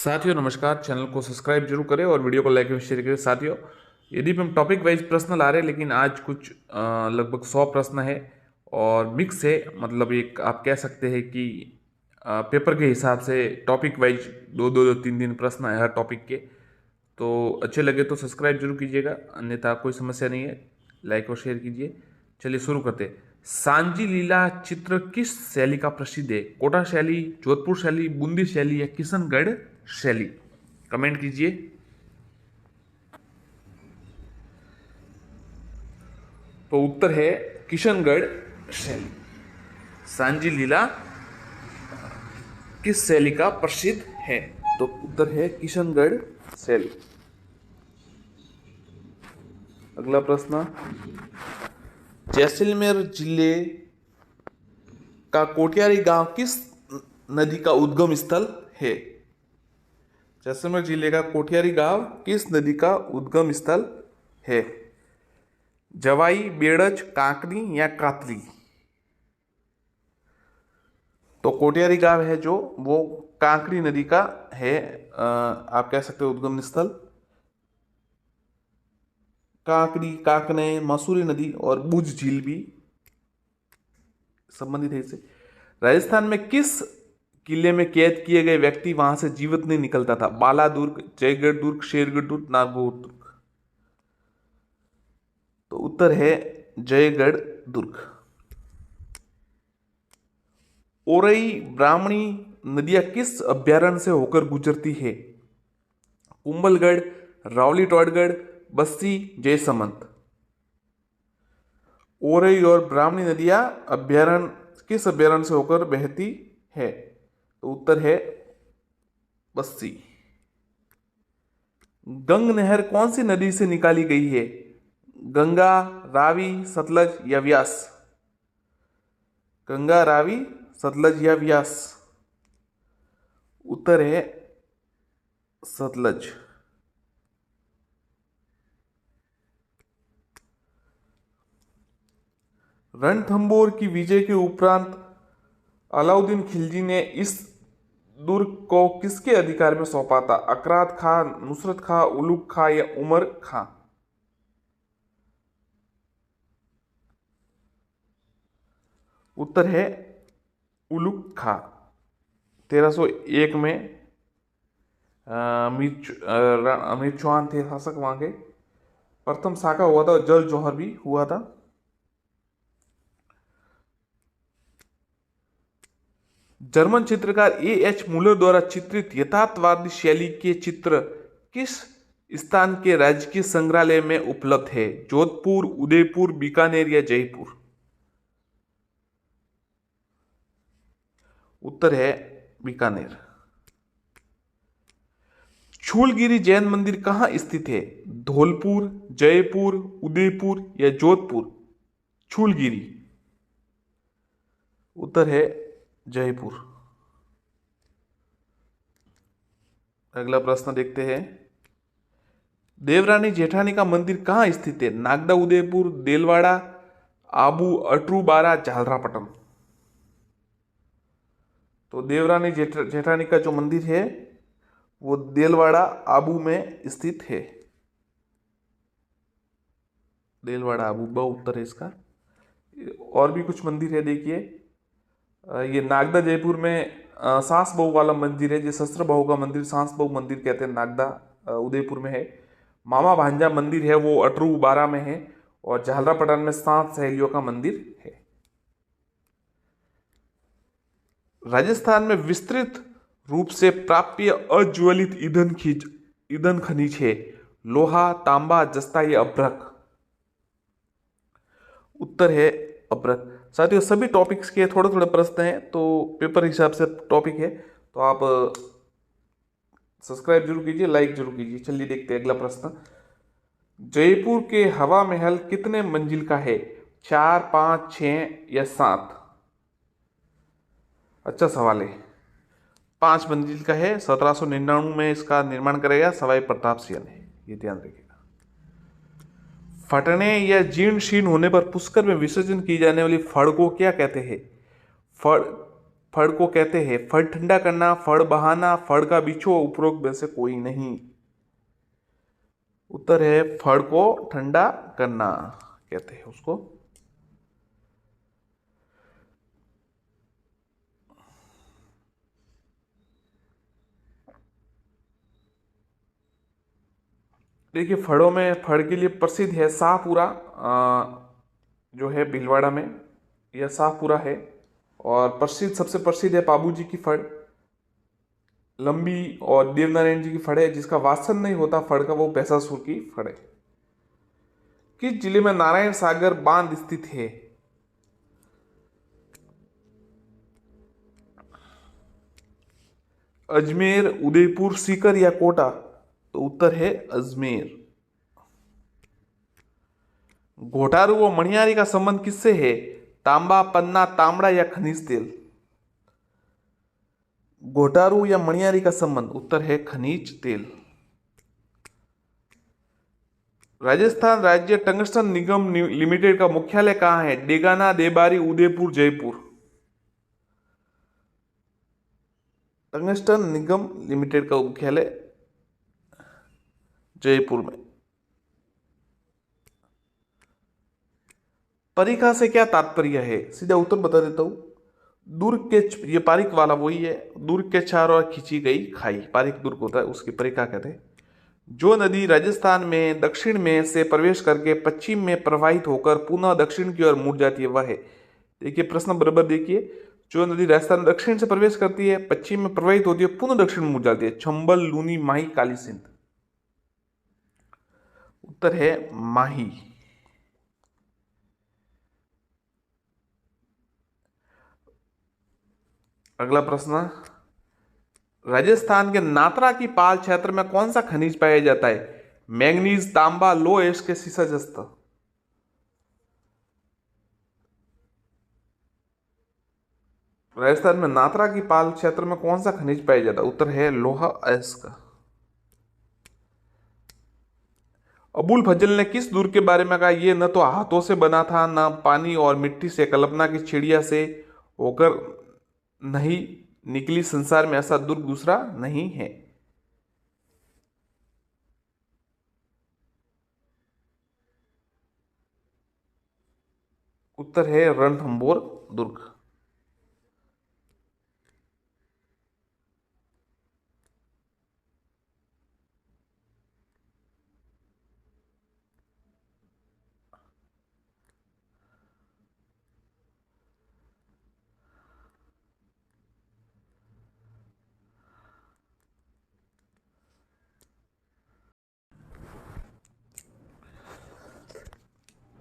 साथियों नमस्कार। चैनल को सब्सक्राइब जरूर करें और वीडियो को लाइक एवं शेयर करें। साथियों, यदि हम टॉपिक वाइज प्रश्न ला रहे हैं, लेकिन आज कुछ लगभग 100 प्रश्न है और मिक्स है। मतलब एक आप कह सकते हैं कि पेपर के हिसाब से टॉपिक वाइज दो दो तीन तीन प्रश्न है हर टॉपिक के। तो अच्छे लगे तो सब्सक्राइब जरूर कीजिएगा, अन्यथा कोई समस्या नहीं है, लाइक और शेयर कीजिए। चलिए शुरू करते हैं। सांची लीला चित्र किस शैली का प्रसिद्ध है? कोटा शैली, जोधपुर शैली, बूंदी शैली या किशनगढ़ शैली? कमेंट कीजिए। तो उत्तर है किशनगढ़ शैली। सांची लीला किस शैली का प्रसिद्ध है? तो उत्तर है किशनगढ़ शैली। अगला प्रश्न, जैसलमेर जिले का कोटियारी गांव किस नदी का उद्गम स्थल है? जैसलमेर जिले का कोटियारी गांव किस नदी का उद्गम स्थल है? जवाई, बेड़ज, कांकरी या कातली? तो कोटियारी गांव है जो वो कांकरी नदी का है, आप कह सकते हो उद्गम स्थल। कांकरी, काकने, मसूरी नदी और बुझ झील भी संबंधित है इससे। राजस्थान में किस किले में कैद किए गए व्यक्ति वहां से जीवित नहीं निकलता था? बाला दुर्ग, जयगढ़ दुर्ग, शेरगढ़ दुर्ग, नागौर दुर्ग? तो उत्तर है जयगढ़ दुर्ग। ओरई ब्राह्मणी नदियां किस अभ्यारण्य से होकर गुजरती है? कुंभलगढ़, रावली टोडगढ़, बस्सी, जयसमंत? ओरई और ब्राह्मणी नदियां अभ्यारण्य किस अभ्यारण्य से होकर बहती है? तो उत्तर है बस्सी। गंग नहर कौन सी नदी से निकाली गई है? गंगा, रावी, सतलज या व्यास? गंगा, रावी, सतलज या व्यास? उत्तर है सतलज। रणथंभौर की विजय के उपरांत अलाउद्दीन खिलजी ने इस दुर्ग को किसके अधिकार में सौंपा था? अकरात खां, नुसरत खां, उलुग खां या उमर खां? उत्तर है उलुग खां। 1301 में अमीर चौहान थे शासक वहां के। प्रथम साका हुआ था, जल जौहर भी हुआ था। जर्मन चित्रकार एएच मुलर द्वारा चित्रित यथार्थवादी शैली के चित्र किस स्थान के राजकीय संग्रहालय में उपलब्ध है? जोधपुर, उदयपुर, बीकानेर या जयपुर? उत्तर है बीकानेर। शूलगिरी जैन मंदिर कहाँ स्थित है? धौलपुर, जयपुर, उदयपुर या जोधपुर? शूलगिरी। उत्तर है जयपुर। अगला प्रश्न देखते हैं। देवरानी जेठानी का मंदिर कहाँ स्थित है? नागदा, उदयपुर, देलवाड़ा, आबू, अटरूबारा, झालरापटन? तो देवरानी जेठानी का जो मंदिर है वो देलवाड़ा, आबू में स्थित है। देलवाड़ा, आबू ब उत्तर है इसका। और भी कुछ मंदिर है, देखिए। ये नागदा जयपुर में सांस बहू वाला मंदिर है, जो शस्त्र बहू का मंदिर सांस बहू मंदिर कहते हैं, नागदा उदयपुर में है। मामा भांजा मंदिर है वो अटरू बारा में है। और झालरापटन में सांस सहेलियों का मंदिर है। राजस्थान में विस्तृत रूप से प्राप्य अज्वलित ईंधन खनिज है? लोहा, तांबा, जस्ता या अभ्रक? उत्तर है अभ्रक। साथियों, सभी टॉपिक्स के थोड़े थोड़े प्रश्न हैं, तो पेपर हिसाब से टॉपिक है, तो आप सब्सक्राइब जरूर कीजिए, लाइक जरूर कीजिए। चलिए देखते हैं अगला प्रश्न। जयपुर के हवा महल कितने मंजिल का है? 4, 5, 6 या 7? अच्छा सवाल है। 5 मंजिल का है। 1799 में इसका निर्माण करेगा सवाई प्रताप सिंह ने, ये ध्यान रखिएगा। फटने या जीर्ण शीर्ण होने पर पुष्कर में विसर्जन की जाने वाली फड़ को क्या कहते हैं? फड़, फड़ को कहते हैं? फड़ ठंडा करना, फड़ बहाना, फड़ का बिछो, उपरोक्त में से कोई नहीं। उत्तर है फड़ को ठंडा करना कहते हैं उसको। देखिए, फड़ों में फड़ के लिए प्रसिद्ध है शाहपुरा, जो है भीलवाड़ा में, यह शाहपुरा है। और प्रसिद्ध, सबसे प्रसिद्ध है पाबूजी की फड़, लंबी, और देवनारायण जी की फड़ है। जिसका वासन नहीं होता फड़ का, वो भैंसासुर की फड़ है। किस जिले में नारायण सागर बांध स्थित है? अजमेर, उदयपुर, सीकर या कोटा? तो उत्तर है अजमेर। घोटारू व मणियारी का संबंध किससे है? तांबा, पन्ना, तांबड़ा या खनिज तेल? घोटारू या मणियारी का संबंध? उत्तर है खनिज तेल। राजस्थान राज्य टंगस्टन निगम लिमिटेड का मुख्यालय कहाँ है? डेगाना, देबारी, उदयपुर, जयपुर? टंगस्टन निगम लिमिटेड का मुख्यालय जयपुर में। परिखा से क्या तात्पर्य है? सीधा उत्तर बता देता हूं। दुर्ग के, ये पारिक वाला वही है, दुर्ग के चारों ओर खींची गई खाई, पारिक दुर्ग होता है, उसकी परिखा कहते हैं। जो नदी राजस्थान में दक्षिण में से प्रवेश करके पश्चिम में प्रवाहित होकर पुनः दक्षिण की ओर मुड़ जाती है, वह है? देखिए प्रश्न बराबर देखिए। जो नदी राजस्थान दक्षिण से प्रवेश करती है, पश्चिम में प्रवाहित होती है, पुनः दक्षिण में मुड़ जाती है, चंबल, लूनी, माही, काली सिंध? उत्तर है माही। अगला प्रश्न, राजस्थान के नात्रा की पाल क्षेत्र में कौन सा खनिज पाया जाता है? मैंगनीज, तांबा, लो एस्क, सीसा जस्त? राजस्थान में नात्रा की पाल क्षेत्र में कौन सा खनिज पाया जाता है? उत्तर है लोहा अयस्क। अबुल फजल ने किस दुर्ग के बारे में कहा? यह न तो हाथों से बना था, न पानी और मिट्टी से, कल्पना की चिड़िया से होकर नहीं निकली, संसार में ऐसा दुर्ग दूसरा नहीं है? उत्तर है रणथंभौर दुर्ग।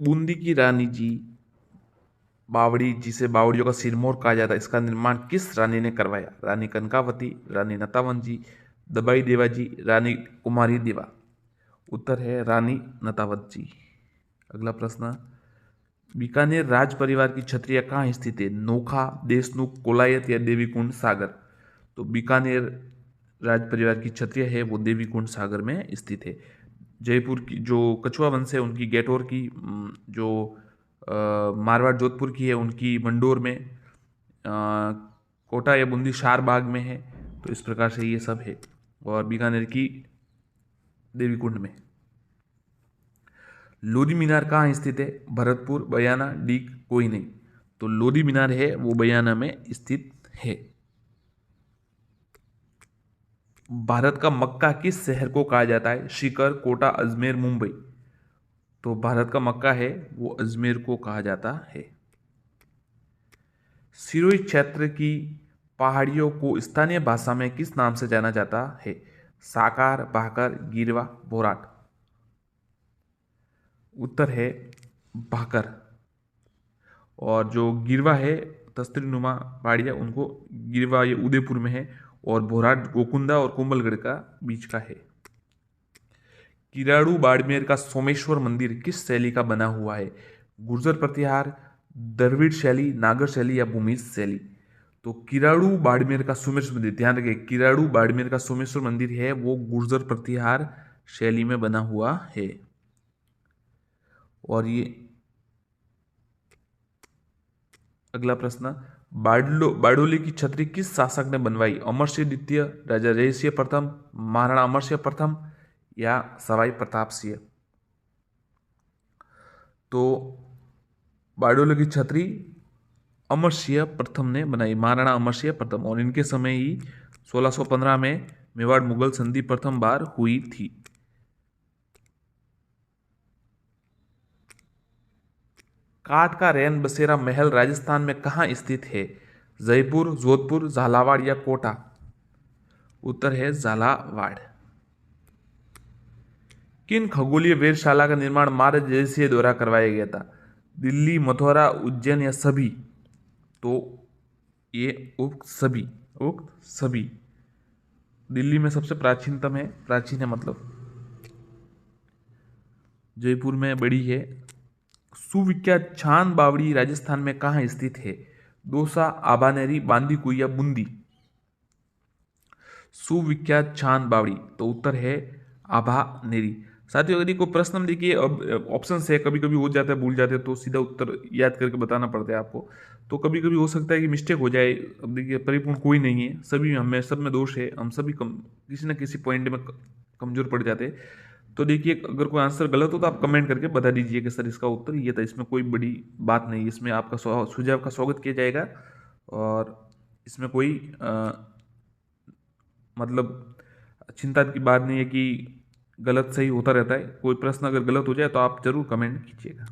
बूंदी की रानी जी बावड़ी, जिसे बावड़ियों का सिरमौर कहा जाता है, इसका निर्माण किस रानी ने करवाया? रानी कनकावती, रानी नतावन जी, दबाई देवा जी, रानी कुमारी देवा? उत्तर है रानी नतावत जी। अगला प्रश्न, बीकानेर राज परिवार की छत्रियां कहाँ स्थित है? नोखा, देशनुख, कोलायत या देवीकुंड सागर? तो बीकानेर राज परिवार की छत्रियां है वो देवीकुंड सागर में स्थित है। जयपुर की जो कछुआ वंश है उनकी गेटोर की, जो मारवाड़ जोधपुर की है उनकी मंडोर में, कोटा या बूंदी शार बाग में है। तो इस प्रकार से ये सब है। और बीकानेर की देवीकुंड में। लोधी मीनार कहाँ स्थित है? भरतपुर, बयाना, डीग, कोई नहीं? तो लोधी मीनार है वो बयाना में स्थित है। भारत का मक्का किस शहर को कहा जाता है? सीकर, कोटा, अजमेर, मुंबई? तो भारत का मक्का है वो अजमेर को कहा जाता है। सिरोही क्षेत्र की पहाड़ियों को स्थानीय भाषा में किस नाम से जाना जाता है? साकार, भाकर, गिरवा, बोराट? उत्तर है भाकर। और जो गिरवा है, तस्तरी नुमा पहाड़ियाँ, उनको गिरवा ये उदयपुर में है, और बोराट गोकुंदा और कोमलगढ़ का बीच का है। किराड़ू बाड़मेर का सोमेश्वर मंदिर किस शैली का बना हुआ है? गुर्जर प्रतिहार, द्रविड़ शैली, नागर शैली या भूमिज शैली? तो किराड़ू बाड़मेर का सोमेश्वर मंदिर, ध्यान रखिए, किराड़ू बाड़मेर का सोमेश्वर मंदिर है वो गुर्जर प्रतिहार शैली में बना हुआ है। और ये अगला प्रश्न, बारडोली की छतरी किस शासक ने बनवाई? अमर सिंह द्वितीय, राजा जयसिंह प्रथम, महाराणा अमर सिंह प्रथम या सवाई प्रताप सिंह? तो बारडोली की छतरी अमर सिंह प्रथम ने बनाई, महाराणा अमर सिंह प्रथम, और इनके समय ही 1615 में मेवाड़ मुगल संधि प्रथम बार हुई थी। काठ का रैन बसेरा महल राजस्थान में कहाँ स्थित है? जयपुर, जोधपुर, झालावाड़ या कोटा? उत्तर है झालावाड़। किन खगोलीय वेधशाला का निर्माण महाराज जयसिंह द्वारा करवाया गया था? दिल्ली, मथुरा, उज्जैन या सभी? तो ये उक्त सभी। दिल्ली में सबसे प्राचीनतम है, प्राचीन है मतलब, जयपुर में बड़ी है। सुविख्यात छान बावड़ी राजस्थान में कहाँ स्थित है? दौसा, आभानेरी, बांदीकुई या बूंदी? सुविख्यात छान बावड़ी, तो उत्तर है आभानेरी। साथियों, यदि कोई प्रश्न में देखिए, अब ऑप्शन है, कभी कभी हो जाता है, भूल जाते हैं, तो सीधा उत्तर याद करके बताना पड़ता है आपको। तो कभी कभी हो सकता है कि मिस्टेक हो जाए। अब देखिए, परिपूर्ण कोई नहीं है, सभी हमें, सब में दोष है, हम सभी किसी न किसी पॉइंट में कमजोर पड़ जाते हैं। तो देखिए, अगर कोई आंसर गलत हो तो आप कमेंट करके बता दीजिए कि सर इसका उत्तर ये था। इसमें कोई बड़ी बात नहीं, इसमें आपका सुझाव का स्वागत किया जाएगा, और इसमें कोई मतलब चिंता की बात नहीं है कि गलत सही होता रहता है। कोई प्रश्न अगर गलत हो जाए तो आप जरूर कमेंट कीजिएगा।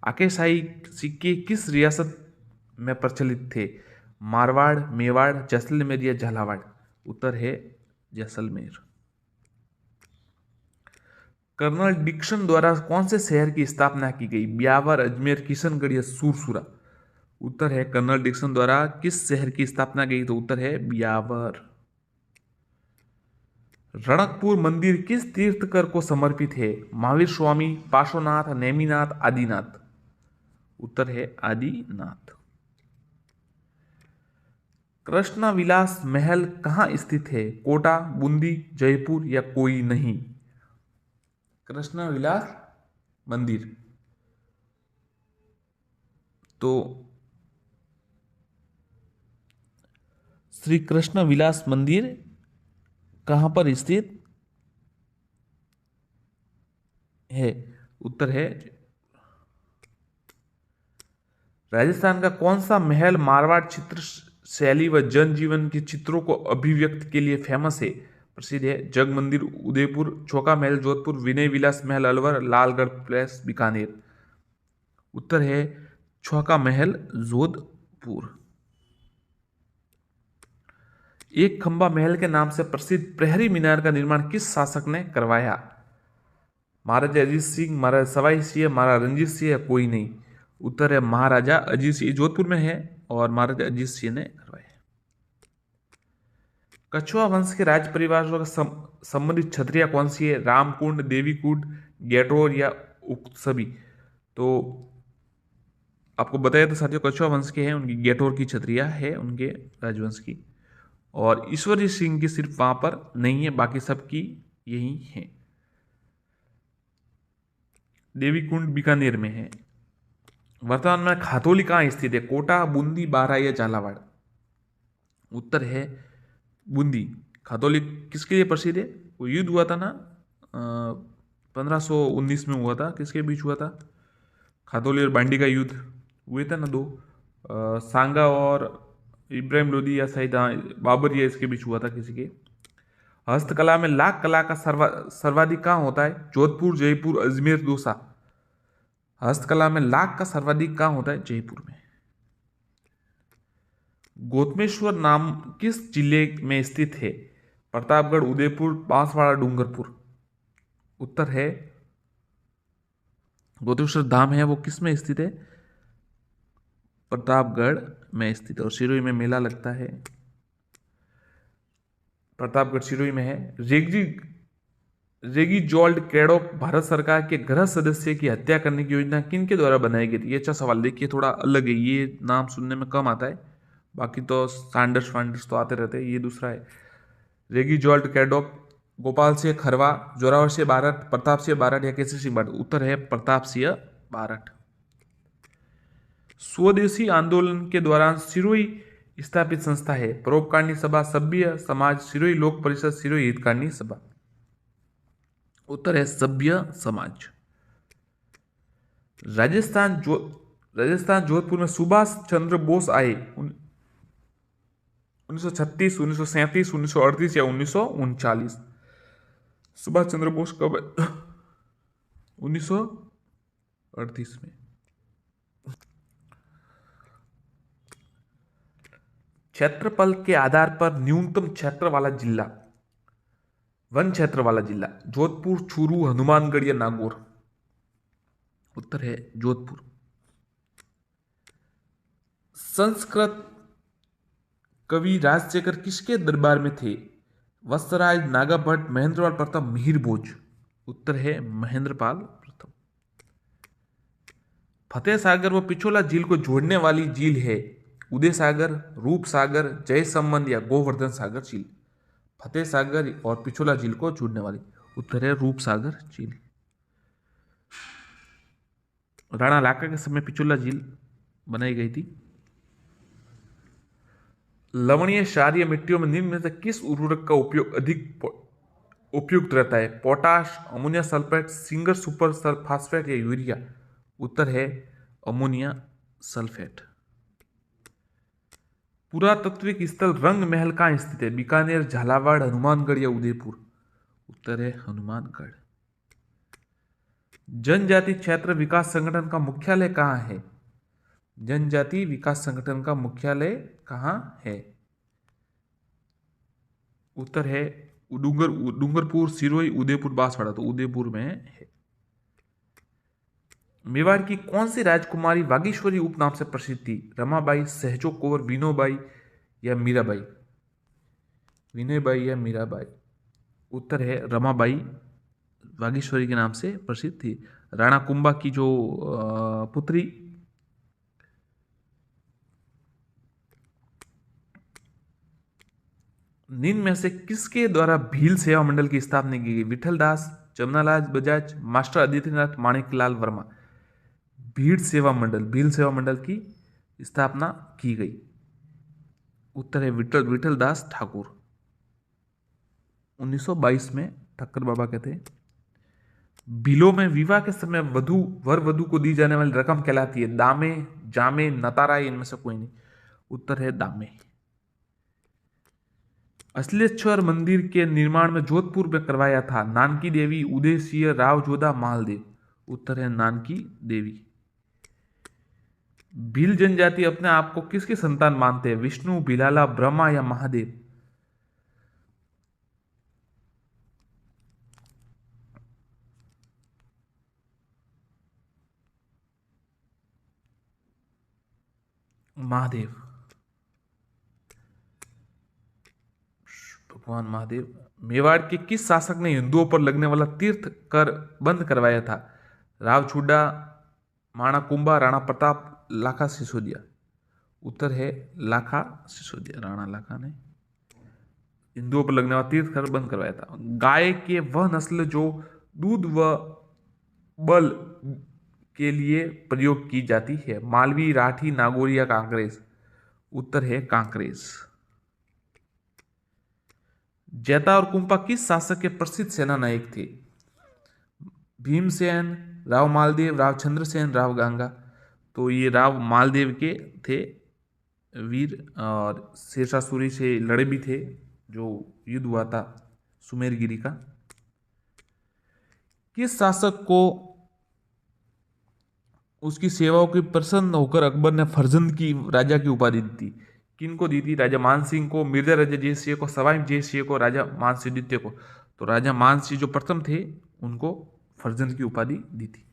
आकेशाही सिक्के किस रियासत में प्रचलित थे? मारवाड़, मेवाड़, जैसलमेर या झालावाड़? उत्तर है जैसलमेर। कर्नल डिक्सन द्वारा कौन से शहर की स्थापना की गई? ब्यावर, अजमेर, किशनगढ़ या सूरसूरा? उत्तर है कर्नल डिक्सन द्वारा किस शहर की स्थापना की गई? तो उत्तर है ब्यावर। रणकपुर मंदिर किस तीर्थकर को समर्पित है? महावीर स्वामी, पार्श्वनाथ, नेमिनाथ, आदिनाथ? उत्तर है आदिनाथ। कृष्णा विलास महल कहाँ स्थित है? कोटा, बूंदी, जयपुर या कोई नहीं? कृष्णा विलास मंदिर, तो श्री कृष्ण विलास मंदिर कहां पर स्थित है? उत्तर है राजस्थान का कौन सा महल मारवाड़ चित्र शैली व जनजीवन के चित्रों को अभिव्यक्त के लिए फेमस है, प्रसिद्ध है? जग मंदिर उदयपुर, चौका महल जोधपुर, विनय विलास महल अलवर, लालगढ़ पैलेस बीकानेर? उत्तर है चौका महल जोधपुर। एक खंबा महल के नाम से प्रसिद्ध प्रहरी मीनार का निर्माण किस शासक ने करवाया? महाराजा अजीत सिंह, महाराजा सवाई सिंह, महाराजा रंजीत सिंह या कोई नहीं? उत्तर है महाराजा अजीत सिंह, जोधपुर में है, और महाराजा अजीत सिंह ने करवाया। कछुआ वंश के राज परिवार से संबंधित छतरियां कौन सी है? रामकुंड, देवीकुंड, गेटोर या उक्त सभी? तो आपको बताया तो साथियों, कछुआ वंश के हैं, उनकी गेटोर की छतरियां है, उनके राजवंश की, और ईश्वरी सिंह की सिर्फ वहां पर नहीं है, बाकी सबकी यही है। देवीकुंड बीकानेर में है। वर्तमान में खातौली कहाँ स्थित है? कोटा, बूंदी, बारा या झालावाड़? उत्तर है बूंदी। खातौली किसके लिए प्रसिद्ध है? वो युद्ध हुआ था ना, 1519 में हुआ था, किसके बीच हुआ था? खातौली और बांडी का युद्ध हुए थे ना, दो, सांगा और इब्राहिम लोदी या शायद बाबर या इसके बीच हुआ था किसी के। हस्तकला में लाख कला का सर्वाधिक कहाँ होता है? जोधपुर, जयपुर, अजमेर, दौसा? हस्तकला में लाख का सर्वाधिक कहाँ होता है? जयपुर में। गोतमेश्वर नाम किस जिले में स्थित है? प्रतापगढ़, उदयपुर, बांसवाड़ा, डूंगरपुर? उत्तर है गोतेश्वर धाम है वो किस में स्थित है? प्रतापगढ़ में स्थित, और सिरोही में मेला लगता है, प्रतापगढ़ सिरोही में है। रेगीजोल्ड क्रेडोक भारत सरकार के गृह सदस्य की हत्या करने की योजना किनके द्वारा बनाई गई थी? ये अच्छा सवाल, देखिए थोड़ा अलग है, ये नाम सुनने में कम आता है, बाकी तो सैंडर्स वांडर्स तो आते रहते हैं। ये दूसरा है रेगीजोल्ड क्रेडोक, गोपाल सिंह खरवा, जोरावर सिंह बारठ, प्रताप सिंह बारठ या केसरी सिंह बारठ? उत्तर है प्रताप सिंह बारठ। स्वदेशी आंदोलन के दौरान सिरोही स्थापित संस्था है। परोपकारणी सभा, सभ्य समाज, सिरोही लोक परिषद, सिरोही हितकारिणी सभा। उत्तर है सभ्य समाज। राजस्थान जोधपुर में सुभाष चंद्र बोस आए 1936, 1937, 1938 या 1939। सुभाष चंद्र बोस कब? 1938 में। क्षेत्रफल के आधार पर न्यूनतम क्षेत्र वाला जिला, वन क्षेत्र वाला जिला, जोधपुर, चूरू, हनुमानगढ़ या नागौर। उत्तर है जोधपुर। संस्कृत कवि राजशेखर किसके दरबार में थे? वत्सराज, नागाभट्ट, महेंद्रपाल प्रथम, मिहिर भोज। उत्तर है महेंद्रपाल प्रथम। फतेह सागर व पिछोला झील को जोड़ने वाली झील है उदय सागर, रूप सागर, जय संबंध या गोवर्धन सागर झील। फतेह सागर और पिछोला झील को जोड़ने वाली। उत्तर है रूप सागर झील। राणा लाका के समय पिछोला झील बनाई गई थी। लवणीय क्षारीय मिट्टियों में निम्न में से किस उर्वरक का उपयोग अधिक उपयुक्त रहता है? Potash, ammonia sulphate, singer super phosphate या यूरिया। उत्तर है अमोनिया सल्फेट। पुरातात्विक स्थल रंग महल कहाँ स्थित है? बीकानेर, झालावाड़, हनुमानगढ़ या उदयपुर। उत्तर है हनुमानगढ़। जनजाति क्षेत्र विकास संगठन का मुख्यालय कहाँ है? जनजाति विकास संगठन का मुख्यालय कहाँ है? उत्तर है डूंगरपुर, सिरोही, उदयपुर, बांसवाड़ा। तो उदयपुर में है। मेवाड़ की कौन सी राजकुमारी वागीश्वरी उपनाम से प्रसिद्ध थी? रमाबाई, सहजो कौर, विनोबाई या मीराबाई। विनयबाई या मीराबाई। उत्तर है रमाबाई वागीश्वरी के नाम से प्रसिद्ध थी। राणा कुंभा की जो पुत्री निम्न में से किसके द्वारा भील सेवा मंडल की स्थापना की गई? विठल दास, जमनालाल बजाज, मास्टर आदित्यनाथ, माणिकलाल वर्मा। भील सेवा मंडल की स्थापना की गई। उत्तर है विठल दास ठाकुर। 1922 में ठक्कर बाबा कहते हैं। भीलों में विवाह के समय वर वधु को दी जाने वाली रकम कहलाती है? दामे, जामे, नतारा, इनमें से कोई नहीं। उत्तर है दामे। असलेश्वर मंदिर के निर्माण में जोधपुर में करवाया था? नानकी देवी, उदय सिंह, राव जोधा, मालदेव। उत्तर है नानकी देवी। भील जनजाति अपने आप को किसकी संतान मानते हैं? विष्णु, भिलाला, ब्रह्मा या महादेव। महादेव। भगवान महादेव। मेवाड़ के किस शासक ने हिंदुओं पर लगने वाला तीर्थ कर बंद करवाया था? राव छुड्डा, माणा कुंभा, राणा प्रताप, लाखा सिसोदिया। उत्तर है लाखा सिसोदिया। राणा लाखा ने हिंदुओं पर लगने वाला तीर्थ कर बंद करवाया था। गाय के वह नस्ल जो दूध व बल के लिए प्रयोग की जाती है? मालवी, राठी, नागौरी या कांकरेज। उत्तर है कांकरेज। जैता और कुंपा किस शासक के प्रसिद्ध सेना नायक थे? भीमसेन, राव मालदेव, राव चंद्रसेन, राव गांगा। तो ये राव मालदेव के थे वीर, और शेरशाह सूरी से लड़े भी थे जो युद्ध हुआ था सुमेरगिरी का। किस शासक को उसकी सेवाओं की प्रसन्न होकर अकबर ने फर्जंद की राजा की उपाधि दी थी? किनको दी थी? राजा मानसिंह को, मिर्जा राजा जयसिंह को, सवाई जयसिंह को, राजा मानसिंह द्वितीय को। तो राजा मानसिंह जो प्रथम थे उनको फर्जंद की उपाधि दी थी।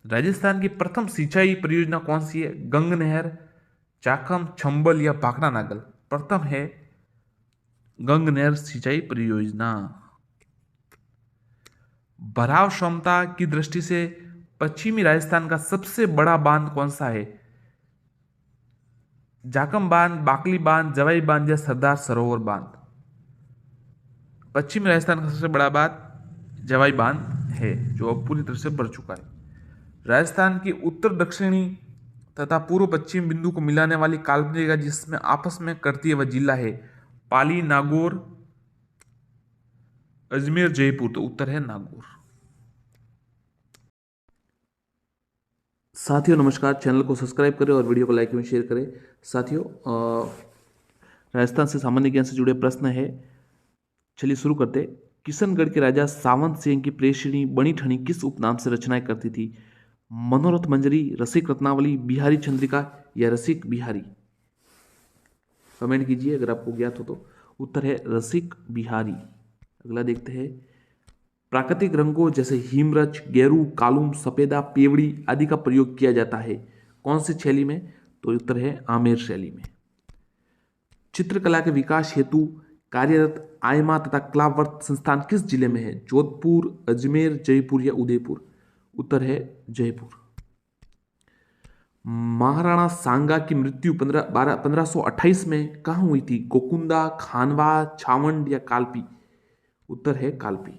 राजस्थान की प्रथम सिंचाई परियोजना कौन सी है? गंग नहर, चाखम, चंबल या भाखड़ा नागल। प्रथम है गंग नहर सिंचाई परियोजना। भराव क्षमता की दृष्टि से पश्चिमी राजस्थान का सबसे बड़ा बांध कौन सा है? जाकम बांध, बाकली बांध, जवाई बांध या सरदार सरोवर बांध। पश्चिमी राजस्थान का सबसे बड़ा बांध जवाई बांध है जो अब पूरी तरह से भर चुका है। राजस्थान की उत्तर दक्षिणी तथा पूर्व पश्चिम बिंदु को मिलाने वाली काल्पनिक रेखा जिसमें आपस में करती है वह जिला है पाली, नागौर, अजमेर, जयपुर। तो उत्तर है नागौर। साथियों नमस्कार, चैनल को सब्सक्राइब करें और वीडियो को लाइक एवं शेयर करें। साथियों राजस्थान से सामान्य ज्ञान से जुड़े प्रश्न है, चलिए शुरू करते। किशनगढ़ के राजा सावंत सिंह की प्रेषणी बनी ठनी किस उपनाम से रचनाएं करती थी? मनोरथ मंजरी, रसिक रत्नावली, बिहारी चंद्रिका या रसिक बिहारी? कमेंट कीजिए अगर आपको ज्ञात हो तो। उत्तर है रसिक बिहारी। अगला देखते हैं। प्राकृतिक रंगों जैसे हिमरच, गेरू, कालुम, सफेदा, पेवड़ी आदि का प्रयोग किया जाता है कौन सी शैली में? तो उत्तर है आमेर शैली में। चित्रकला के विकास हेतु कार्यरत आयमा तथा क्लावर्त संस्थान किस जिले में है? जोधपुर, अजमेर, जयपुर या उदयपुर? उत्तर है जयपुर। महाराणा सांगा की मृत्यु 1528 में कहाँ हुई थी? गोकुंदा, खानवा, छावंड या कालपी? उत्तर है कालपी।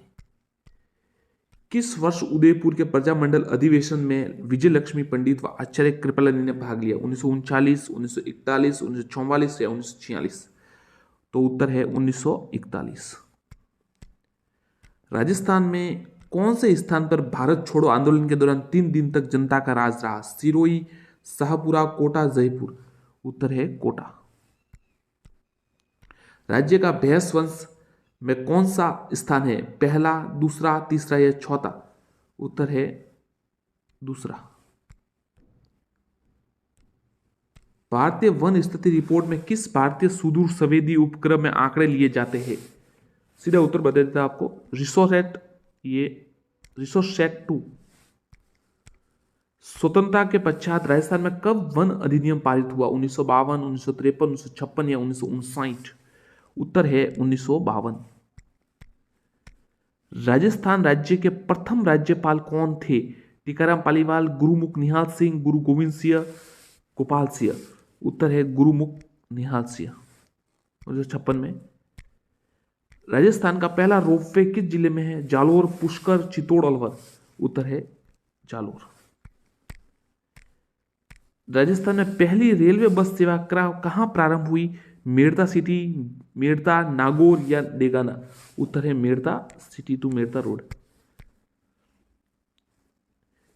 किस वर्ष उदयपुर के प्रजामंडल अधिवेशन में विजय लक्ष्मी पंडित व आचार्य कृपलानी ने भाग लिया? 1939, 1941, 1944 या 1946? तो उत्तर है 1941। राजस्थान में कौन से स्थान पर भारत छोड़ो आंदोलन के दौरान 3 दिन तक जनता का राज रहा? सिरोही, शाहपुरा, कोटा, जयपुर? उत्तर है कोटा। राज्य का भैंस वंश में कौन सा स्थान है? पहला, दूसरा, तीसरा या चौथा? उत्तर है दूसरा। भारतीय वन स्थिति रिपोर्ट में किस भारतीय सुदूर संवेदी उपग्रह में आंकड़े लिए जाते हैं? सीधा उत्तर बता देता आपको, रिसोसेट, ये रिसोसेट 2। स्वतंत्रता के पश्चात राजस्थान में कब वन अधिनियम पारित हुआ? 1952, 1953, 1956 या 1959? उत्तर है 1952। राजस्थान राज्य के प्रथम राज्यपाल कौन थे? टीकाराम पालीवाल, गुरुमुख निहाल सिंह, गुरु गोविंद सिंह, गोपाल सिंह? उत्तर है गुरुमुख निहाल सिंह। 1956 में। राजस्थान का पहला रोपवे किस जिले में है? जालोर, पुष्कर, चित्तौड़, अलवर? उत्तर है जालोर। राजस्थान में पहली रेलवे बस सेवा कहां प्रारंभ हुई? मेड़ता सिटी, मेड़ता, नागौर या डेगाना? उत्तर है Merta city to Merta road.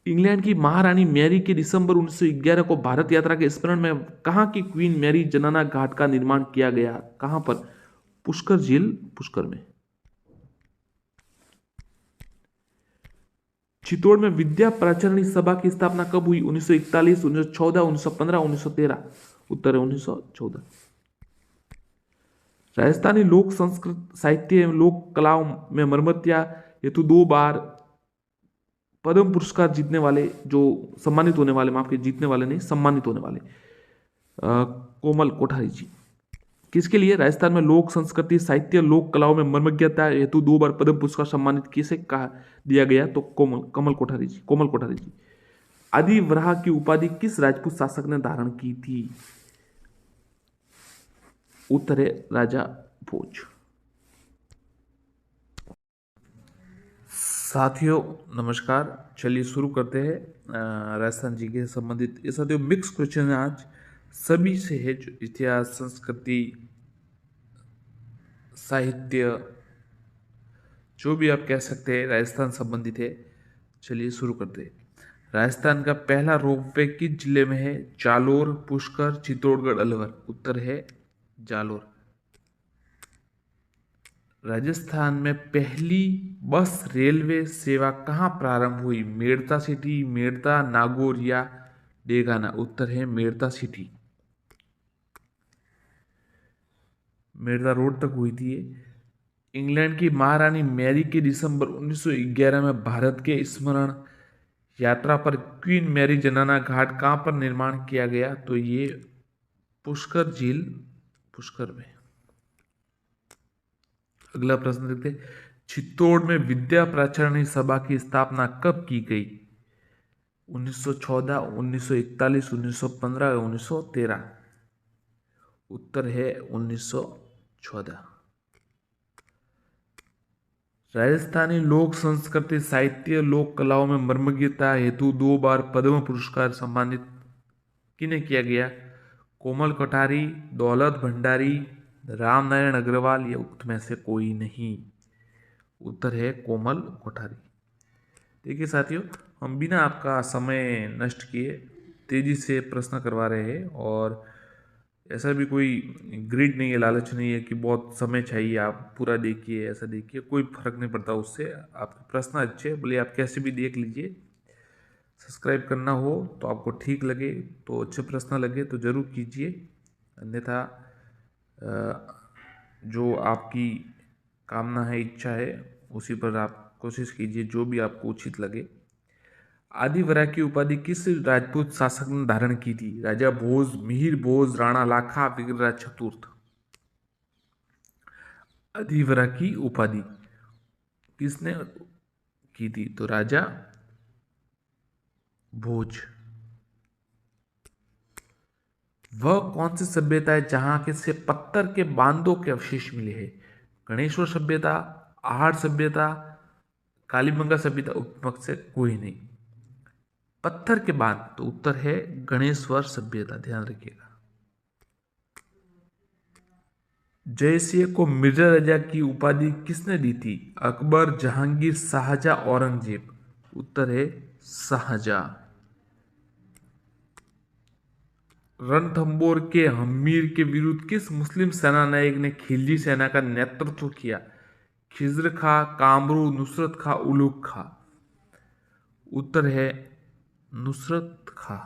England की महारानी मैरी के दिसंबर 1911 को भारत यात्रा के स्मरण में कहां की क्वीन मैरी जनाना घाट का निर्माण किया गया? कहां पर? पुष्कर झील, पुष्कर में। चित्तौड़ में विद्या प्राचरणी सभा की स्थापना कब हुई? 1941, 1914, 1915, 1913? उत्तर है 1914। राजस्थानी लोक संस्कृत साहित्य एवं लोक कलाओं में मरमत्या हेतु 2 बार पद्म पुरस्कार जीतने वाले, जो सम्मानित होने वाले, माफ कीजिए जीतने वाले नहीं, सम्मानित होने वाले, कोमल कोठारी जी। किसके लिए? राजस्थान में लोक संस्कृति साहित्य लोक कलाओं में मर्मज्ञता हेतु 2 बार पद्म पुरस्कार सम्मानित किसे कहा दिया गया? तो कोमल कोठारी जी। आदि वराह की उपाधि किस राजपूत शासक ने धारण की थी? उत्तर है राजा भोज। साथियों नमस्कार, चलिए शुरू करते हैं राजस्थान जी के संबंधित। ये साथियों मिक्स क्वेश्चन है आज, सभी से है, जो इतिहास, संस्कृति, साहित्य, जो भी आप कह सकते हैं राजस्थान संबंधित है। चलिए शुरू करते हैं। राजस्थान का पहला रोपवे किस जिले में है? जालोर, पुष्कर, चित्तौड़गढ़, अलवर? उत्तर है जालोर। राजस्थान में पहली बस रेलवे सेवा कहाँ प्रारंभ हुई? मेड़ता सिटी, मेड़ता, नागौर या डेगाना? उत्तर है मेड़ता सिटी। मेड़ता रोड तक हुई थी ये। इंग्लैंड की महारानी मैरी के दिसंबर 1911 में भारत के स्मरण यात्रा पर क्वीन मैरी जनाना घाट कहाँ पर निर्माण किया गया? तो ये पुष्कर झील, पुष्कर में। अगला प्रश्न देखते हैं। चित्तौड़ में विद्या प्राचरणी सभा की स्थापना कब की गई? 1914, 1941, 1915 या 1913? उत्तर है 1914। राजस्थानी लोक संस्कृति साहित्य लोक कलाओं में मर्मज्ञता हेतु 2 बार पद्म पुरस्कार सम्मानित किन्हें किया गया? कोमल कोठारी, दौलत भंडारी, राम नारायण अग्रवाल या उक्त में से कोई नहीं। उत्तर है कोमल कोठारी। देखिए साथियों, हम बिना आपका समय नष्ट किए तेजी से प्रश्न करवा रहे हैं और ऐसा भी कोई ग्रिड नहीं है, लालच नहीं है कि बहुत समय चाहिए आप पूरा देखिए, ऐसा देखिए, कोई फर्क नहीं पड़ता उससे। आपके प्रश्न अच्छे, बोले आप कैसे भी देख लीजिए। सब्सक्राइब करना हो तो आपको ठीक लगे तो अच्छे प्रश्न लगे तो ज़रूर कीजिए, अन्यथा जो आपकी कामना है, इच्छा है, उसी पर आप कोशिश कीजिए जो भी आपको उचित लगे। आदिवरा की उपाधि किस राजपूत शासक ने धारण की थी? राजा भोज, मिहिर भोज, राणा लाखा, विग्रहराज चतुर्थ। आदिवरा की उपाधि किसने की थी? तो राजा भोज। वह कौन सी सभ्यता है जहां के से पत्थर के बांधों के अवशेष मिले हैं? गणेश्वर सभ्यता, आहड़ सभ्यता, कालीबंगा सभ्यता, उपमक से कोई नहीं। पत्थर के बांध, तो उत्तर है गणेश्वर सभ्यता, ध्यान रखिएगा। जयसिंह को मिर्जा रजा की उपाधि किसने दी थी? अकबर, जहांगीर, शाहजहां, औरंगजेब। उत्तर है शाहजहां। रणथंबोर के हमीर के विरुद्ध किस मुस्लिम सेना नायक ने खिलजी सेना का नेतृत्व किया? खिज्र खां, कामरू, नुसरत खां, उलूग खां। उत्तर है नुसरत खां।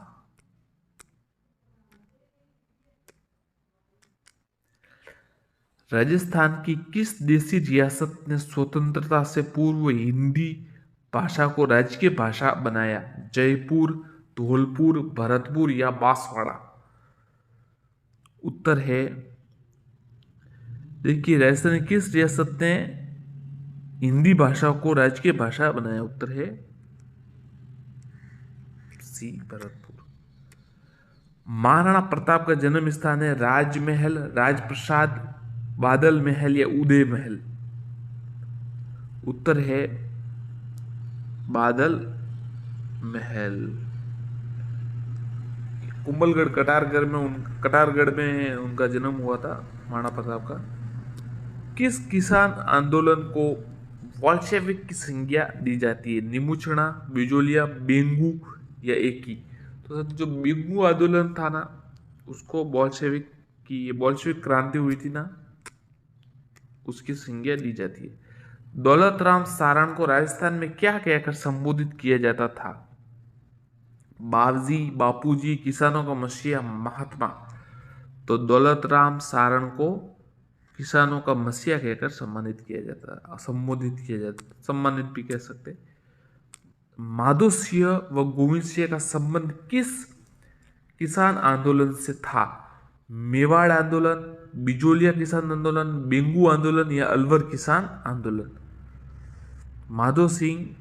राजस्थान की किस देसी रियासत ने स्वतंत्रता से पूर्व हिंदी भाषा को राजकीय भाषा बनाया? जयपुर, धौलपुर, भरतपुर या बांसवाड़ा। उत्तर है, देखिए, राजस्थान की किस रियासत ने हिंदी भाषा को राजकीय भाषा बनाया? उत्तर है सी, भरतपुर। महाराणा प्रताप का जन्म स्थान है राजमहल, राजप्रसाद, बादल महल या उदय महल। उत्तर है बादल महल। कुंभलगढ़ कटारगढ़ में उनका जन्म हुआ था, महाराणा प्रताप का। किस किसान आंदोलन को बोल्शेविक की संज्ञा दी जाती है? निमुचना, बिजोलिया, बेंगू या एकी। तो जो बेंगू आंदोलन था ना, उसको बोल्शेविक क्रांति हुई थी ना, उसकी संज्ञा दी जाती है। दौलत राम सारण को राजस्थान में क्या कहकर संबोधित किया जाता था? बाबजी, बापूजी, किसानों का मसीहा, महात्मा। तो दौलत राम सारण को किसानों का मसीहा कहकर संबोधित किया जाता, सम्मानित भी कह सकते। माधो सिंह व गोविंद सिंह का संबंध किस किसान आंदोलन से था? मेवाड़ आंदोलन, बिजोलिया किसान आंदोलन, बेंगू आंदोलन या अलवर किसान आंदोलन। माधो सिंह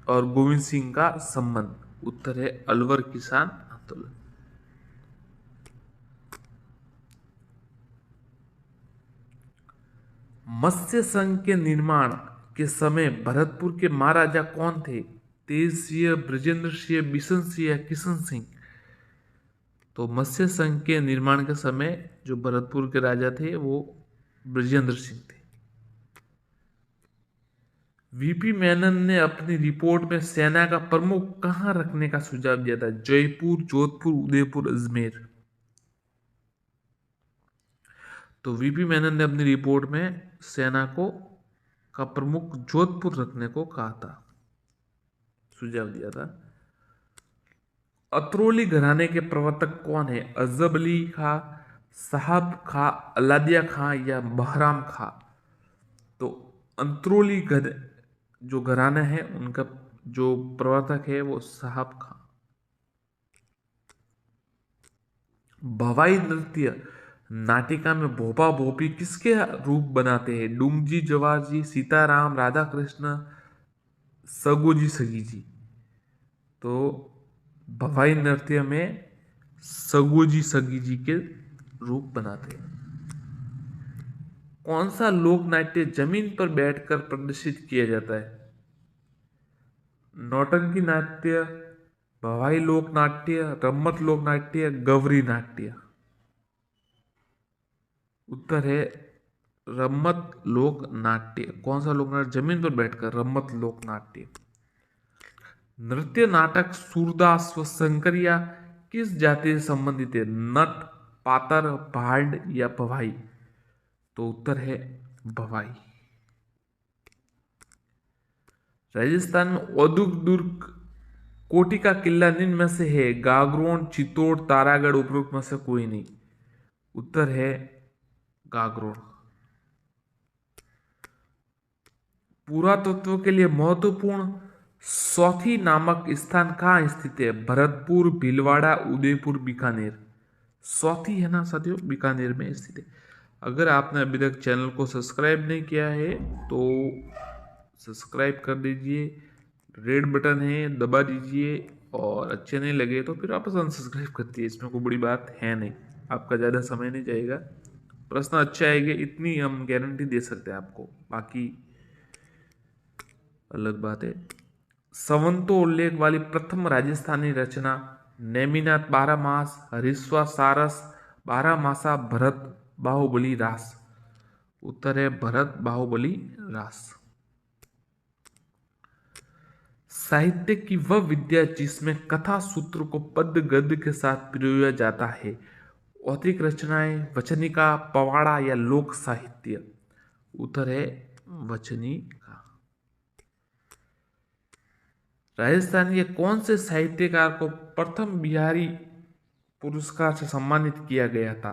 और गोविंद सिंह का संबंध, उत्तर है अलवर किसान आंदोलन। मत्स्य संघ के निर्माण के समय भरतपुर के महाराजा कौन थे? तेज सिंह, ब्रजेंद्र सिंह, बिशन सिंह या किशन सिंह। तो मत्स्य संघ के निर्माण के समय जो भरतपुर के राजा थे वो ब्रजेंद्र सिंह थे। वीपी मेनन ने अपनी रिपोर्ट में सेना का प्रमुख कहां रखने का सुझाव दिया था? जयपुर, जोधपुर, उदयपुर, अजमेर। तो वीपी मेनन ने अपनी रिपोर्ट में सेना का प्रमुख जोधपुर रखने को कहा था, सुझाव दिया था। अतरौली घराने के प्रवर्तक कौन है? अजब अली खां, साहब खां, अलादिया खां या बहराम खां। तो अंतरोली जो घराना है उनका जो प्रवर्तक है वो साहब खां। भवाई नृत्य नाटिका में भोपा भोपी किसके रूप बनाते हैं? डूंगजी, जवाहर जी, सीताराम, राधा कृष्ण, सगोजी, सगी जी। तो भवाई नृत्य में सगोजी सगी जी के रूप बनाते हैं। कौन सा लोक नाट्य जमीन पर बैठकर प्रदर्शित किया जाता है? नौटंकी नाट्य, भवाई लोक नाट्य, रम्मत लोक नाट्य, गवरी नाट्य। उत्तर है रम्मत लोक नाट्य। कौन सा लोक नाट्य? जमीन पर बैठकर, रम्मत लोक नाट्य। नृत्य नाटक सूरदास व शंकरिया किस जाति से संबंधित है? नट, पातर, भांड या भवाई? तो उत्तर है भवाई। राजस्थान में औद्योगिक दुर्ग कोटि का किला निम्न में से है? गागरोन, चित्तौड़, तारागढ़, उपरोक्त में से कोई नहीं। उत्तर है गागरोन। पुरातत्व के लिए महत्वपूर्ण सौथी नामक स्थान कहाँ स्थित है? भरतपुर, भीलवाड़ा, उदयपुर, बीकानेर। सौथी है ना साथियों, बीकानेर में स्थित है। अगर आपने अभी तक चैनल को सब्सक्राइब नहीं किया है तो सब्सक्राइब कर दीजिए, रेड बटन है दबा दीजिए, और अच्छे नहीं लगे तो फिर वापस अनसब्सक्राइब कर दीजिए। इसमें कोई बड़ी बात है नहीं, आपका ज़्यादा समय नहीं जाएगा, प्रश्न अच्छे आएंगे इतनी हम गारंटी दे सकते हैं आपको, बाकी अलग बात है। संवंतो उल्लेख वाली प्रथम राजस्थानी रचना? नेमिनाथ बारहमास, हरिश्वा सारस, बारहमासा, भरत बाहुबली रास। उत्तर है भरत बाहुबली रास। साहित्य की वह विद्या जिसमें कथा सूत्र को पद्य गद्य के साथ पिरोया जाता है। औतिक रचनाएं, वचनिका, पवाड़ा या लोक साहित्य? उत्तर है वचनिका। राजस्थान के कौन से साहित्यकार को प्रथम बिहारी पुरस्कार से सम्मानित किया गया था?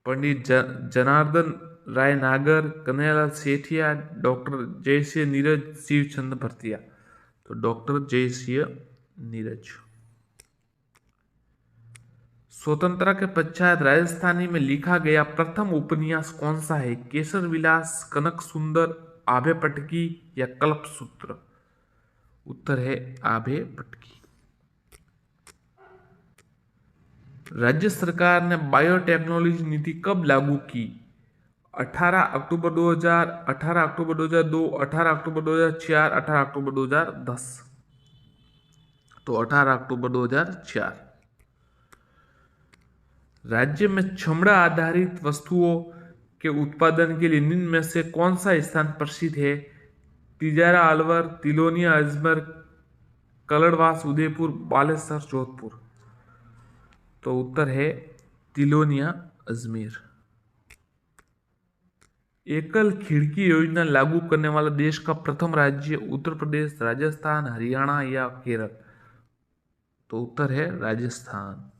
पंडित जनार्दन राय नागर, कन्हैयालाल सेठिया, डॉक्टर जयसिंह नीरज, शिवचंद भरतिया। तो डॉक्टर जयसिंह नीरज। स्वतंत्रता के पश्चात राजस्थानी में लिखा गया प्रथम उपन्यास कौन सा है? केसर विलास, कनक सुंदर, आभे पटकी या कल्पसूत्र? उत्तर है आभे पटकी। राज्य सरकार ने बायोटेक्नोलॉजी नीति कब लागू की? 18 अक्टूबर 2000, 18 अक्टूबर 2002, 18 अक्टूबर 2004, 18 अक्टूबर 2010। तो 18 अक्टूबर 2004। राज्य में चमड़ा आधारित वस्तुओं के उत्पादन के लिए निम्न में से कौन सा स्थान प्रसिद्ध है? तिजारा अलवर, तिलोनिया अजमेर, कलड़वास उदयपुर, बालेश्वर जोधपुर। तो उत्तर है तिलोनिया अजमेर। एकल खिड़की योजना लागू करने वाला देश का प्रथम राज्य? उत्तर प्रदेश, राजस्थान, हरियाणा या केरल? तो उत्तर है राजस्थान।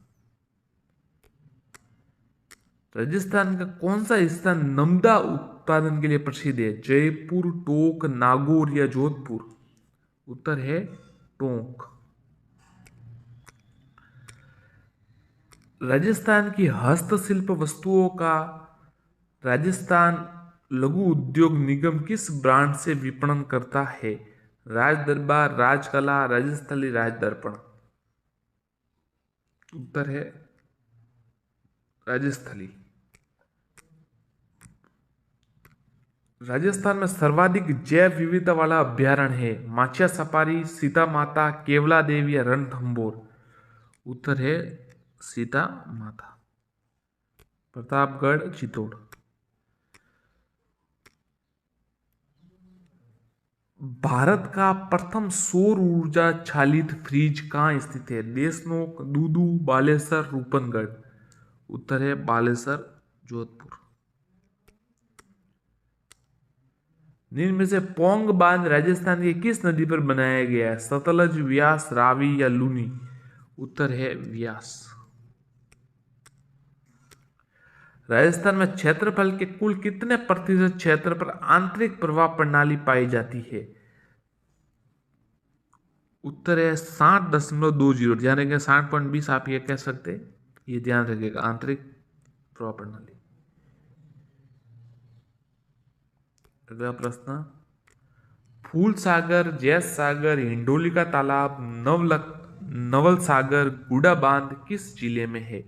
राजस्थान का कौन सा स्थान नमदा उत्पादन के लिए प्रसिद्ध है? जयपुर, टोंक, नागौर या जोधपुर? उत्तर है टोंक। राजस्थान की हस्तशिल्प वस्तुओं का राजस्थान लघु उद्योग निगम किस ब्रांड से विपणन करता है? राज दरबार, राजकला, राजस्थली, राजदर्पण? उत्तर है राजस्थली। राजस्थान में सर्वाधिक जैव विविधता वाला अभ्यारण्य है? माचिया सफारी, सीता माता, केवला देवी या रणथंभौर? उत्तर है सीता माता। प्रतापगढ़, चित्तौड़। भारत का प्रथम सौर ऊर्जा चालित फ्रिज कहाँ स्थित है? देशनोक, दूदू, बालेश्वर, रूपनगढ़? उत्तर है बालेश्वर, जोधपुर। निम्न में से पोंग बांध राजस्थान की किस नदी पर बनाया गया है? सतलज, व्यास, रावी या लूनी? उत्तर है व्यास। राजस्थान में क्षेत्रफल के कुल कितने प्रतिशत क्षेत्र पर आंतरिक प्रवाह प्रणाली पाई जाती है? उत्तर है 60.20। ध्यान रखिएगा 60.20 आप ये कह सकते हैं, ये ध्यान रखिएगा आंतरिक प्रवाह प्रणाली। अगला प्रश्न, फूल सागर, जैस सागर, हिंडोली का तालाब, नवल सागर, गुड़ा बांध किस जिले में है?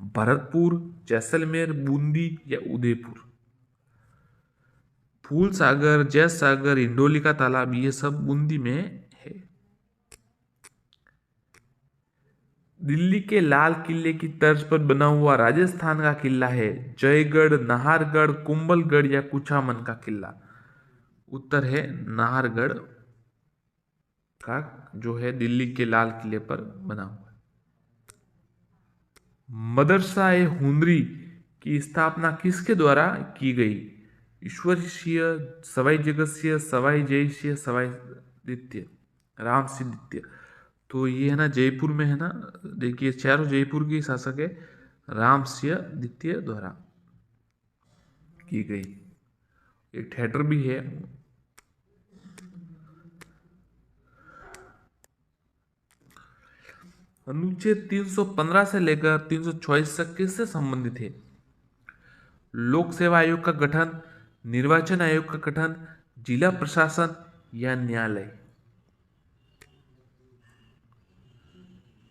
भरतपुर, जैसलमेर, बूंदी या उदयपुर? फूल सागर, जैस सागर, इंडोली का तालाब, ये सब बूंदी में है। दिल्ली के लाल किले की तर्ज पर बना हुआ राजस्थान का किला है जयगढ़, नाहरगढ़, कुंभलगढ़ या कुचामन का किला। उत्तर है नाहरगढ़ का, जो है दिल्ली के लाल किले पर बना हुआ है। मदरसा ए हुनरी की स्थापना किसके द्वारा की गई? ईश्वर सिंह, सवाई जगत सिंह, सवाई जय सिंह, सवाई द्वितीय, राम सिंह द्वितीय। तो ये है ना जयपुर में है ना, देखिए चारों जयपुर के शासक है, राम सिंह द्वितीय द्वारा की गई। एक थिएटर भी है। अनुच्छेद 315 से लेकर 324 तक किससे संबंधित है? लोक सेवा आयोग का गठन, निर्वाचन आयोग का गठन, जिला प्रशासन या न्यायालय।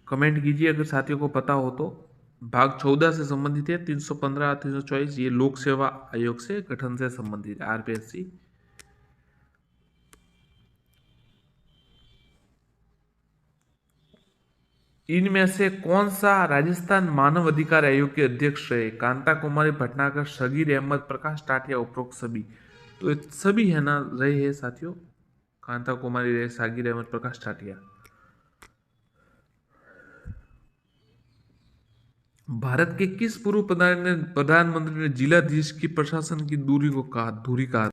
कमेंट कीजिए अगर साथियों को पता हो तो। भाग 14 से संबंधित है, 315 324 ये लोक सेवा आयोग से गठन से संबंधित है, आरपीएससी। इनमें से कौन सा राजस्थान मानव अधिकार आयोग के अध्यक्ष रहे? कांता कुमारी भटनागर, शगीर अहमद, प्रकाश टाटिया, उपरोक्त सभी। तो ये सभी है ना रहे हैं साथियों, कांता कुमारी रहे, शगीर अहमद, प्रकाश टाटिया। भारत के किस पूर्व प्रधानमंत्री ने जिलाधीश की प्रशासन की दूरी को कहा धुरी कहा?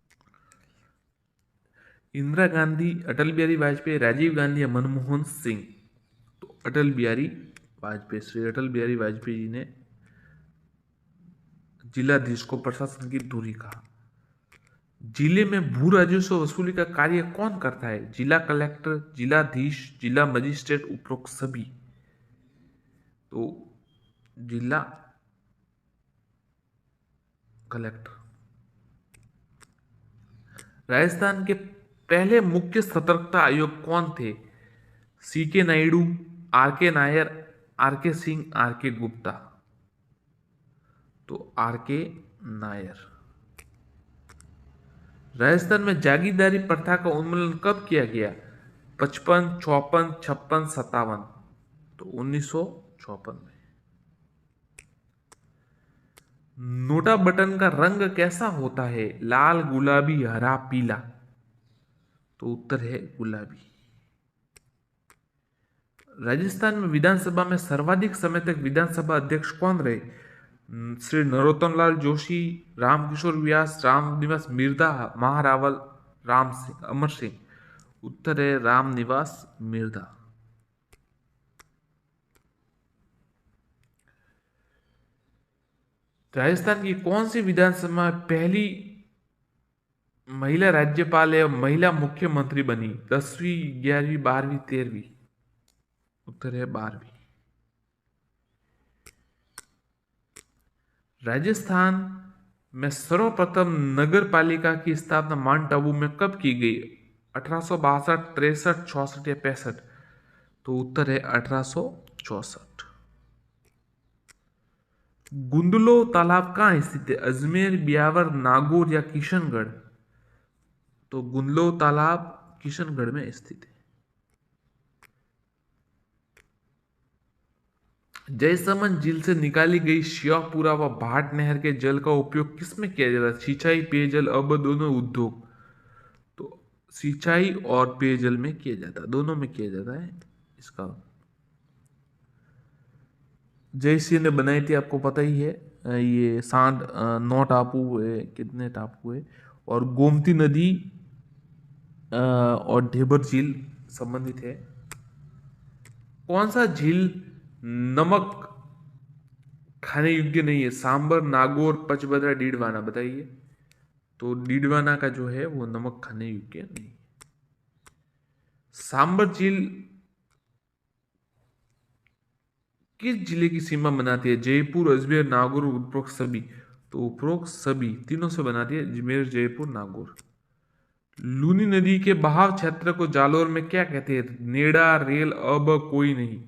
इंदिरा गांधी, अटल बिहारी वाजपेयी, राजीव गांधी या मनमोहन सिंह। तो अटल बिहारी वाजपेयी, श्री अटल बिहारी वाजपेयी जी ने जिलाधीश को प्रशासन की दूरी कहा। जिले में भू राजस्व वसूली का कार्य कौन करता है? जिला कलेक्टर, जिलाधीश, जिला मजिस्ट्रेट, उपरोक्त सभी। तो जिला कलेक्टर। राजस्थान के पहले मुख्य सतर्कता आयोग कौन थे? सी के नायडू, आर के नायर, आर के सिंह, आर के गुप्ता। तो आर के नायर। राजस्थान में जागीरदारी प्रथा का उन्मूलन कब किया गया? 55, 54, 56, 57। तो 1954 में। नोटा बटन का रंग कैसा होता है? लाल, गुलाबी, हरा, पीला। तो उत्तर है गुलाबी। राजस्थान में विधानसभा में सर्वाधिक समय तक विधानसभा अध्यक्ष कौन रहे? श्री नरोत्तम लाल जोशी, रामकिशोर व्यास, रामनिवास मिर्धा, महारावल, राम सिंह, अमर सिंह। उत्तर है रामनिवास मिर्धा। राजस्थान की कौन सी विधानसभा में पहली महिला राज्यपाल एवं महिला मुख्यमंत्री बनी? 10वीं, 11वीं, 12वीं, 13वीं। उत्तर है 12वीं। राजस्थान में सर्वप्रथम नगर पालिका की स्थापना माउंट आबू में कब की गई? 1862, 63, 64 या 65। तो उत्तर है 1864। गुंदलो तालाब कहाँ स्थित है? अजमेर, ब्यावर, नागौर या किशनगढ़। तो गुंदलो तालाब किशनगढ़ में स्थित है। जयसमंद झील से निकाली गई शिवपुरा व भाट नहर के जल का उपयोग किसमें किया जाता है? सिंचाई, पेयजल, अब दोनों, उद्योग। तो सिंचाई और पेयजल में किया जाता है, दोनों में किया जाता है इसका। जयसिंह ने बनाई थी, आपको पता ही है। ये सांड 9 टापू हुए, कितने टापू हुए, और गोमती नदी और ढेबर झील संबंधित है। कौन सा झील नमक खाने योग्य नहीं है? सांबर, नागौर, पचबदरा, डीडवाना। बताइए। तो डीडवाना का जो है वो नमक खाने योग्य नहीं। सांबर झील किस जिले की सीमा बनाती है? जयपुर, अजमेर, नागौर, उपरोक्त सभी। तो उपरोक्त सभी तीनों से बनाती है, अजमेर, जयपुर, नागौर। लूनी नदी के बहाव क्षेत्र को जालोर में क्या कहते हैं? नेड़ा, रेल, अब, कोई नहीं।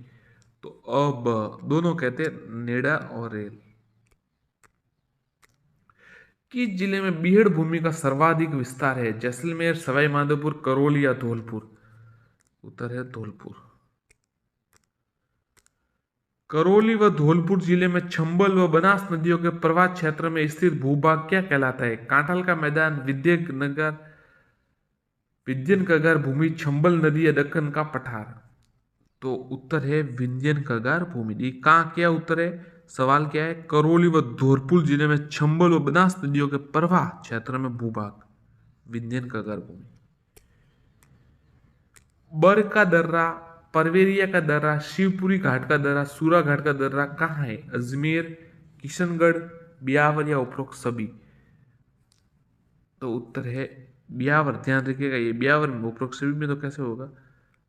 तो अब दोनों कहते हैं, नेड़ा और रेल। किस जिले में बीहड़ भूमि का सर्वाधिक विस्तार है? जैसलमेर, सवाई माधोपुर, करौली या धौलपुर? उत्तर है धौलपुर। करौली व धौलपुर जिले में चंबल व बनास नदियों के प्रवाह क्षेत्र में स्थित भूभाग क्या कहलाता है? कांठल का मैदान, विद्यनगर, विंध्यन कगार भूमि, चंबल नदी या दक्कन का पठार? तो उत्तर है विंध्यन कगार भूमि। ये कहाँ क्या उत्तर है? सवाल क्या है? करौली व धौलपुर जिले में चंबल व बनास नदियों के प्रवाह क्षेत्र में भूभाग विंध्यन कगार भूमि। बर का दर्रा, परवेरिया का दर्रा, शिवपुरी घाट का दर्रा, सूरा घाट का दर्रा कहाँ है? अजमेर, किशनगढ़, ब्यावर या उपरोक्त सभी? तो उत्तर है ब्यावर। ध्यान रखिएगा, ये ब्यावर में, उपरोक्त सभी में तो कैसे होगा?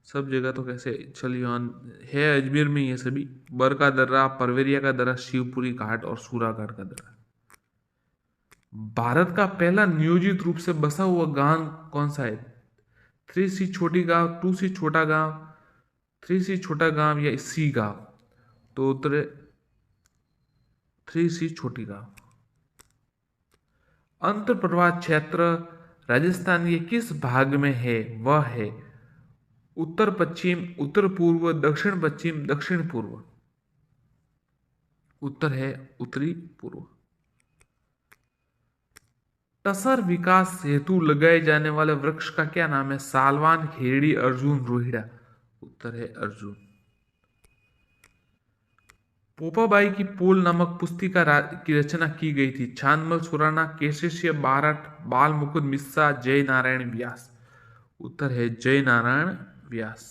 सब जगह तो कैसे चलिए है, अजमेर में ये सभी। बर का दर्रा, परवेरिया का दर्रा, शिवपुरी घाट और सूरा घाट का दर्रा। भारत का पहला नियोजित रूप से बसा हुआ गांव कौन सा है? 3C छोटी गांव, 2C छोटा गांव, 3C छोटा गांव या C गांव? तो उत्तर 3C छोटी गांव। अंतर प्रवाह क्षेत्र राजस्थान के किस भाग में है? वह है उत्तर पश्चिम, उत्तर पूर्व, दक्षिण पश्चिम, दक्षिण पूर्व? उत्तर है उत्तरी पूर्व। टसर विकास हेतु लगाए जाने वाले वृक्ष का क्या नाम है? सालवान, खेड़ी, अर्जुन, रोहिड़ा? उत्तर है अर्जुन। पोपाबाई की पोल नामक पुस्तिका की रचना की गई थी? छानमल सुराना, केशेश्य बारट, बाल मुकुंद मिश्रा, जय नारायण व्यास? उत्तर है जय नारायण व्यास।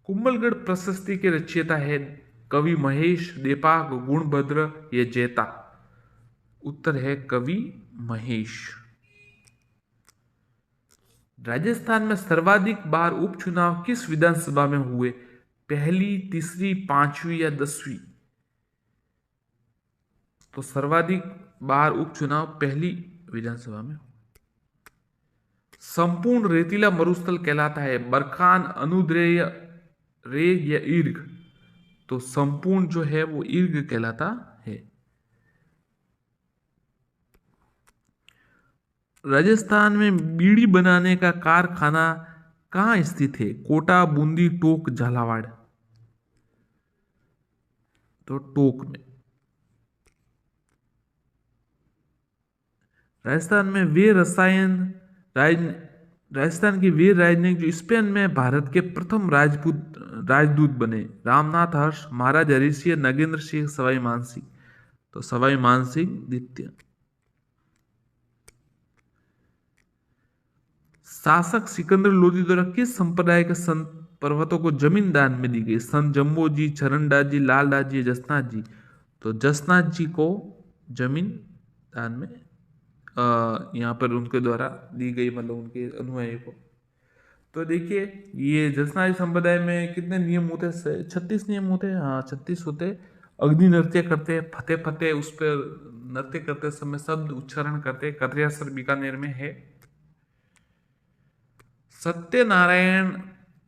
कुंभलगढ़ प्रशस्ति के रचयिता है कवि महेश, देपाक, गुणभद्र या जैता? उत्तर है कवि महेश। राजस्थान में सर्वाधिक बार उपचुनाव किस विधानसभा में हुए? पहली, तीसरी, पांचवी या 10वीं? तो सर्वाधिक बार उपचुनाव पहली विधानसभा में। संपूर्ण रेतीला मरुस्थल कहलाता है बरखान, अनुद्रेय, रेग या ईर्ग? तो संपूर्ण जो है वो ईर्ग कहलाता है। राजस्थान में बीड़ी बनाने का कारखाना कहाँ स्थित है? कोटा, बूंदी, टोंक, झालावाड़? तो टोंक में। राजस्थान में वीर रसायन राजस्थान की वीर राजनयिक जो स्पेन में भारत के प्रथम राजदूत बने? रामनाथ हर्ष, महाराज हरि सिंह, नगेंद्र सिंह, सवाई मानसिंह? तो सवाई मानसिंह द्वितीय। शासक सिकंदर लोदी द्वारा किस संप्रदाय के संत पर्वतों को जमीन दान में दी गई? संत जम्बो जी, चरणदास जी, लालदास जी, जसनाथ जी? तो जसनाथ जी को जमीन दान में यहाँ पर उनके द्वारा दी गई, मतलब उनके अनुयायी को। तो देखिए ये जसनाथ संप्रदाय में कितने नियम होते हैं? 36 नियम होते हैं। हाँ 36 होते। अग्नि नृत्य करते, फतेह फतेह उस पर नृत्य करते समय शब्द उच्चारण करते। कतरियासर बीकानेर में है। सत्यनारायण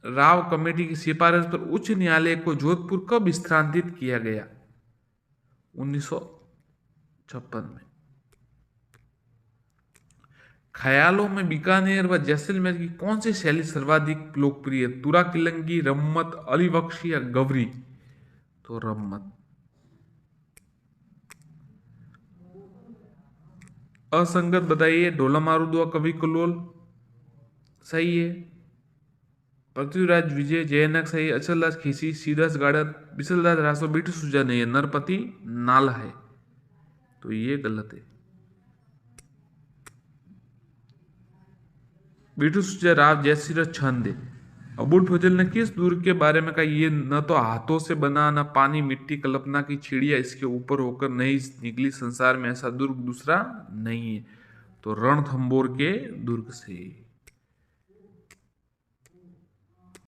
राव कमेटी की सिफारिश पर उच्च न्यायालय को जोधपुर कब स्थानांतरित किया गया? 1956 में। ख्यालों में बीकानेर व जैसलमेर की कौन सी शैली सर्वाधिक लोकप्रिय? तुरा किलंगी, रम्मत, अलीबख्शी या गवरी? तो रम्मत। असंगत बताइए। ढोला मारू दुआ कवि कलोल सही है। पृथ्वीराज विजय, जयनक सही, अचलदास खीसी, सीदास गार्डन, बिसलदास रासो, बिटू सुजा नहीं है, नरपति नाला है? तो ये गलत है। बिटू सुजा राव जयसिंह छंद है। अबुल फजल ने किस दुर्ग के बारे में कहा? ये न तो हाथों से बना, न पानी मिट्टी, कल्पना की चिड़िया इसके ऊपर होकर नहीं निकली, संसार में ऐसा दुर्ग दूसरा नहीं है? तो रणथंबोर के दुर्ग से।